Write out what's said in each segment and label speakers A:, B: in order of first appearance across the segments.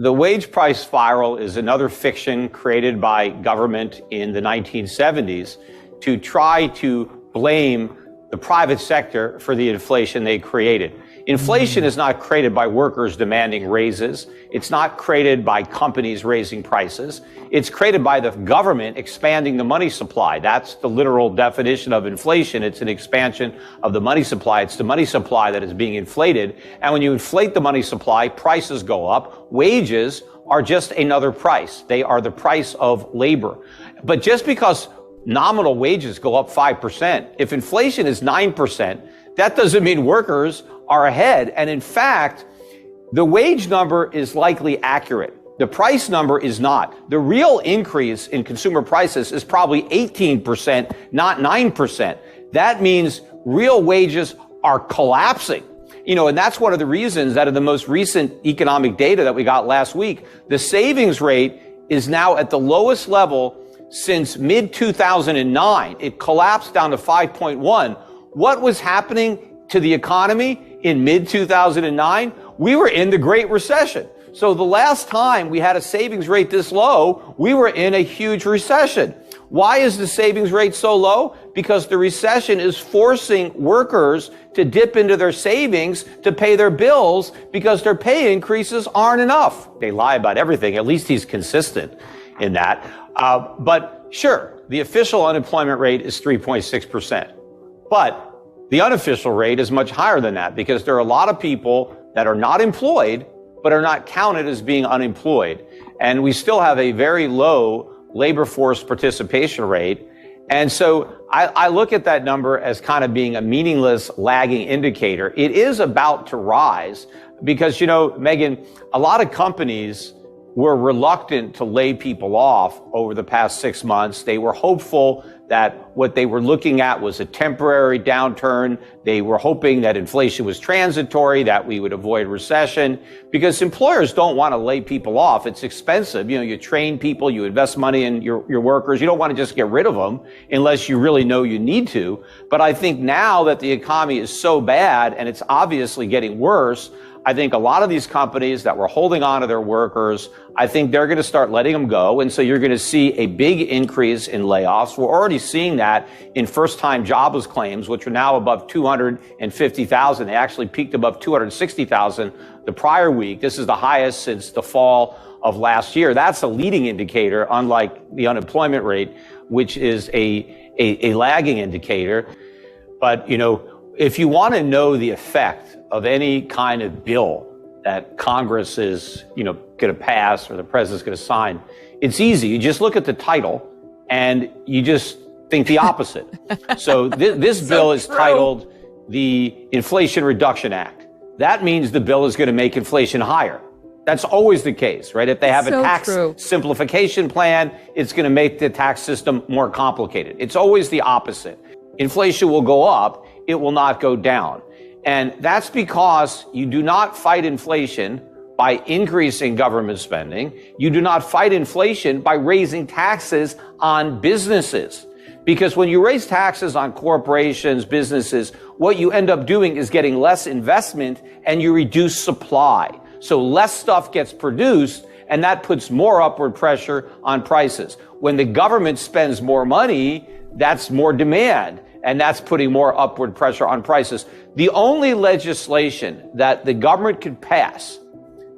A: The wage price spiral is another fiction created by government in the 1970s to try to blame the private sector for the inflation they created. Inflation is not created by workers demanding raises. It's not created by companies raising prices. It's created by the government expanding the money supply. That's the literal definition of inflation. It's an expansion of the money supply. It's the money supply that is being inflated. And when you inflate the money supply, prices go up. Wages are just another price. They are the price of labor. But just because nominal wages go up 5%, if inflation is 9%, that doesn't mean workers are ahead. And in fact, the wage number is likely accurate. The price number is not. The real increase in consumer prices is probably 18%, not 9%. That means real wages are collapsing. And that's one of the reasons that in the most recent economic data that we got last week, the savings rate is now at the lowest level since mid-2009. It collapsed down to 5.1. What was happening to the economy in mid-2009? We were in the Great Recession. So the last time we had a savings rate this low, we were in a huge recession. Why is the savings rate so low? Because the recession is forcing workers to dip into their savings to pay their bills because their pay increases aren't enough. They lie about everything. At least he's consistent in that. But sure, the official unemployment rate is 3.6%. But the unofficial rate is much higher than that because there are a lot of people that are not employed but are not counted as being unemployed. And we still have a very low labor force participation rate. And so I look at that number as kind of being a meaningless lagging indicator. It is about to rise because, Megan, a lot of companies were reluctant to lay people off over the past 6 months. They were hopeful that what they were looking at was a temporary downturn. They were hoping that inflation was transitory, that we would avoid recession, because employers don't want to lay people off. It's expensive. You train people, you invest money in your workers. You don't want to just get rid of them unless you really know you need to. But I think now that the economy is so bad and it's obviously getting worse, I think a lot of these companies that were holding on to their workers, I think they're going to start letting them go. And so you're going to see a big increase in layoffs. We're already seeing that in first-time jobless claims, which are now above 250,000. They actually peaked above 260,000 the prior week. This is the highest since the fall of last year. That's a leading indicator, unlike the unemployment rate, which is a lagging indicator. But, if you want to know the effect of any kind of bill that Congress is, going to pass or the president's going to sign, it's easy. You just look at the title and you just think the opposite. So this bill is titled the Inflation Reduction Act. That means the bill is going to make inflation higher. That's always the case, right? If they have a tax simplification plan, it's going to make the tax system more complicated. It's always the opposite. Inflation will go up. It will not go down. And that's because you do not fight inflation by increasing government spending. You do not fight inflation by raising taxes on businesses. Because when you raise taxes on corporations, businesses, what you end up doing is getting less investment and you reduce supply. So less stuff gets produced and that puts more upward pressure on prices. When the government spends more money, that's more demand. And that's putting more upward pressure on prices. The only legislation that the government could pass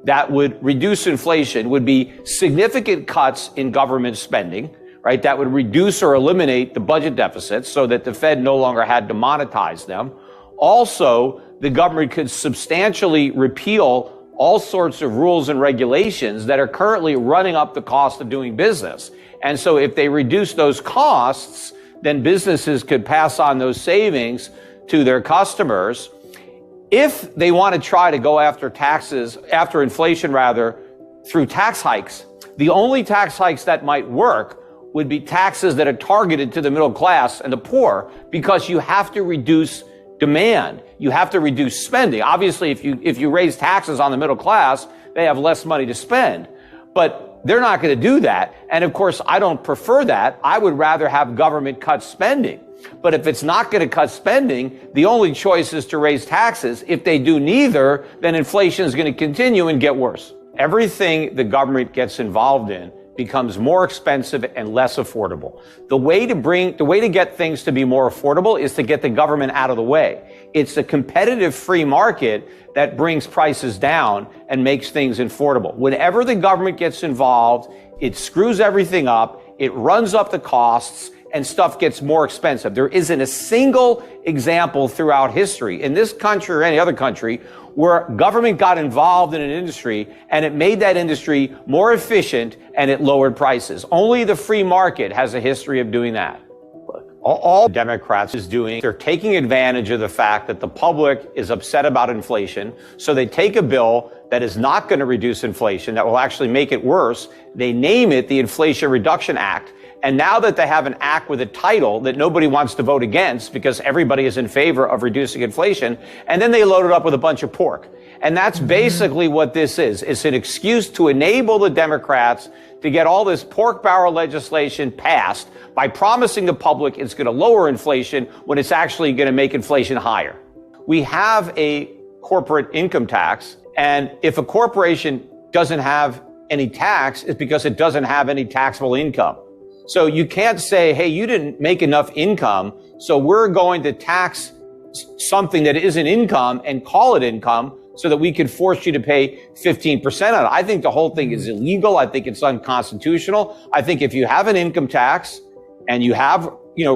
A: that would reduce inflation would be significant cuts in government spending, right? That would reduce or eliminate the budget deficits so that the Fed no longer had to monetize them. Also, the government could substantially repeal all sorts of rules and regulations that are currently running up the cost of doing business. And so if they reduce those costs, then businesses could pass on those savings to their customers. If they want to try to go after inflation through tax hikes, the only tax hikes that might work would be taxes that are targeted to the middle class and the poor, because you have to reduce demand. You have to reduce spending. Obviously, if you raise taxes on the middle class, they have less money to spend. But they're not going to do that. And of course, I don't prefer that. I would rather have government cut spending. But if it's not going to cut spending, the only choice is to raise taxes. If they do neither, then inflation is going to continue and get worse. Everything the government gets involved in becomes more expensive and less affordable. The way to get things to be more affordable is to get the government out of the way. It's a competitive free market that brings prices down and makes things affordable. Whenever the government gets involved, it screws everything up, it runs up the costs, and stuff gets more expensive. There isn't a single example throughout history in this country or any other country where government got involved in an industry and it made that industry more efficient and it lowered prices. Only the free market has a history of doing that. All Democrats is doing, they're taking advantage of the fact that the public is upset about inflation. So they take a bill that is not going to reduce inflation, that will actually make it worse. They name it the Inflation Reduction Act. And now that they have an act with a title that nobody wants to vote against because everybody is in favor of reducing inflation, and then they load it up with a bunch of pork. And that's basically what this is. It's an excuse to enable the Democrats to get all this pork barrel legislation passed by promising the public it's going to lower inflation when it's actually going to make inflation higher. We have a corporate income tax, and if a corporation doesn't have any tax, it's because it doesn't have any taxable income. So you can't say, hey, you didn't make enough income, so we're going to tax something that isn't income and call it income so that we can force you to pay 15% on it. I think the whole thing is illegal. I think it's unconstitutional. I think if you have an income tax and you have,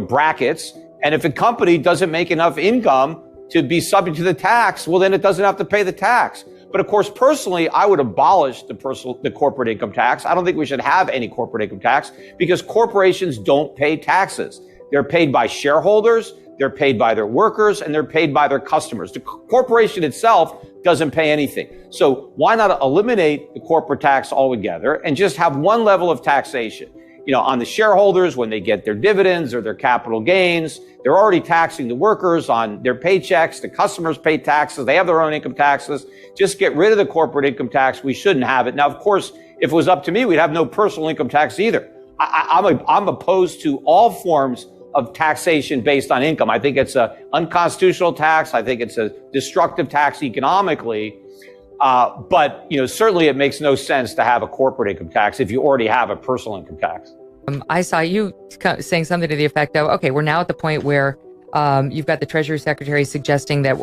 A: brackets, and if a company doesn't make enough income to be subject to the tax, well, then it doesn't have to pay the tax. But of course, personally, I would abolish the corporate income tax. I don't think we should have any corporate income tax because corporations don't pay taxes. They're paid by shareholders, they're paid by their workers, and they're paid by their customers. The corporation itself doesn't pay anything. So why not eliminate the corporate tax altogether and just have one level of taxation? On the shareholders when they get their dividends or their capital gains, they're already taxing the workers on their paychecks. The customers pay taxes. They have their own income taxes. Just get rid of the corporate income tax. We shouldn't have it. Now, of course, if it was up to me, we'd have no personal income tax either. I'm opposed to all forms of taxation based on income. I think it's an unconstitutional tax. I think it's a destructive tax economically. But certainly it makes no sense to have a corporate income tax if you already have a personal income tax.
B: I saw you saying something to the effect of, okay, we're now at the point where you've got the Treasury Secretary suggesting that,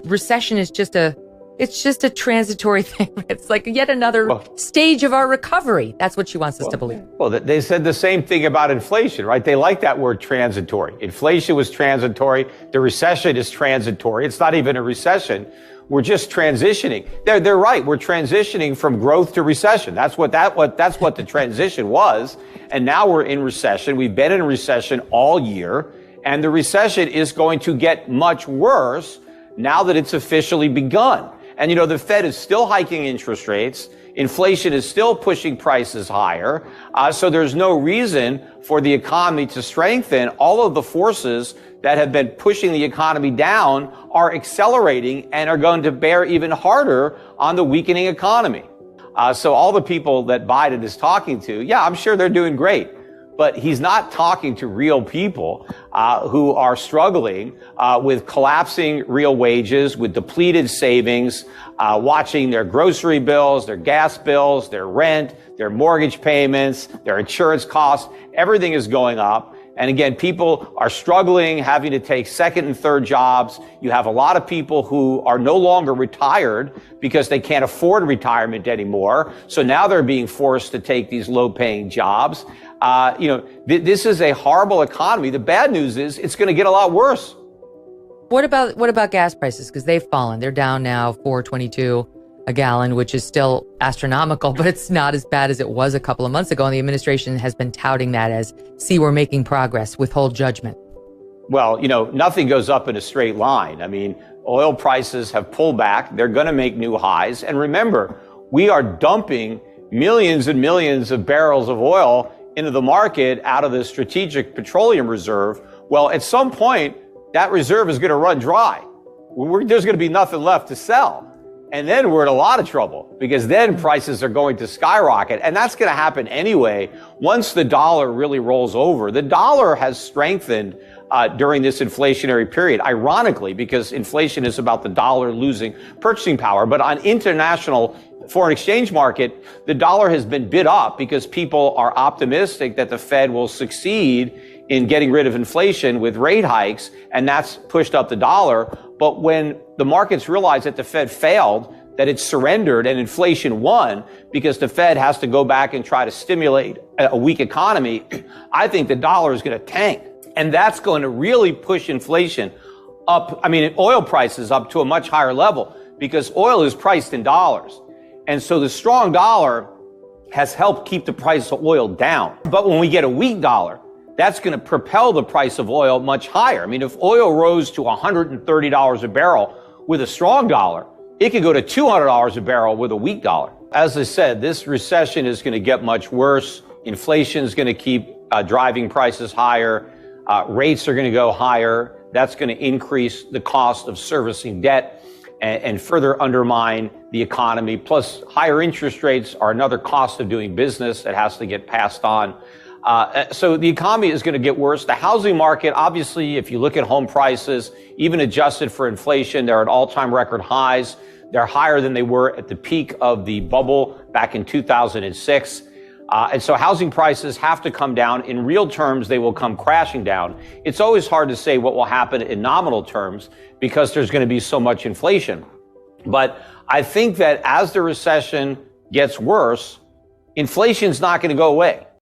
B: recession is just a transitory thing. It's like yet another stage of our recovery. That's what she wants us to believe.
A: Well, they said the same thing about inflation, right? They like that word transitory. Inflation was transitory. The recession is transitory. It's not even a recession. We're just transitioning. They're right. We're transitioning from growth to recession. That's what the transition was. And now we're in recession. We've been in recession all year, and the recession is going to get much worse now that it's officially begun. And the Fed is still hiking interest rates. Inflation is still pushing prices higher. So there's no reason for the economy to strengthen. All of the forces that have been pushing the economy down are accelerating and are going to bear even harder on the weakening economy. So all the people that Biden is talking to, I'm sure they're doing great. But he's not talking to real people who are struggling with collapsing real wages, with depleted savings, watching their grocery bills, their gas bills, their rent, their mortgage payments, their insurance costs. Everything is going up. And again, people are struggling, having to take second and third jobs. You have a lot of people who are no longer retired because they can't afford retirement anymore. So now they're being forced to take these low-paying jobs. This is a horrible economy. The bad news is it's going to get a lot worse.
B: What about gas prices? Because they've fallen. They're down now $4.22 a gallon, which is still astronomical, but it's not as bad as it was a couple of months ago. And the administration has been touting that as, see, we're making progress, withhold judgment.
A: Well, nothing goes up in a straight line. I mean, oil prices have pulled back. They're going to make new highs. And remember, we are dumping millions and millions of barrels of oil into the market out of the Strategic Petroleum Reserve. Well, at some point, that reserve is going to run dry. There's going to be nothing left to sell. And then we're in a lot of trouble because then prices are going to skyrocket. And that's going to happen anyway once the dollar really rolls over. The dollar has strengthened during this inflationary period, ironically, because inflation is about the dollar losing purchasing power. But on international foreign exchange market, the dollar has been bid up because people are optimistic that the Fed will succeed in getting rid of inflation with rate hikes, and that's pushed up the dollar. But when the markets realize that the Fed failed, that it surrendered and inflation won because the Fed has to go back and try to stimulate a weak economy, I think the dollar is going to tank. And that's going to really push inflation up. I mean, oil prices up to a much higher level because oil is priced in dollars. And so the strong dollar has helped keep the price of oil down. But when we get a weak dollar, that's going to propel the price of oil much higher. I mean, if oil rose to $130 a barrel with a strong dollar, it could go to $200 a barrel with a weak dollar. As I said, this recession is going to get much worse. Inflation is going to keep driving prices higher. Rates are going to go higher. That's going to increase the cost of servicing debt and further undermine the economy. Plus, higher interest rates are another cost of doing business that has to get passed on. So the economy is going to get worse. The housing market, obviously, if you look at home prices, even adjusted for inflation, they're at all-time record highs. They're higher than they were at the peak of the bubble back in 2006. And so housing prices have to come down. In real terms, they will come crashing down. It's always hard to say what will happen in nominal terms because there's going to be so much inflation. But I think that as the recession gets worse, inflation's not going to go away.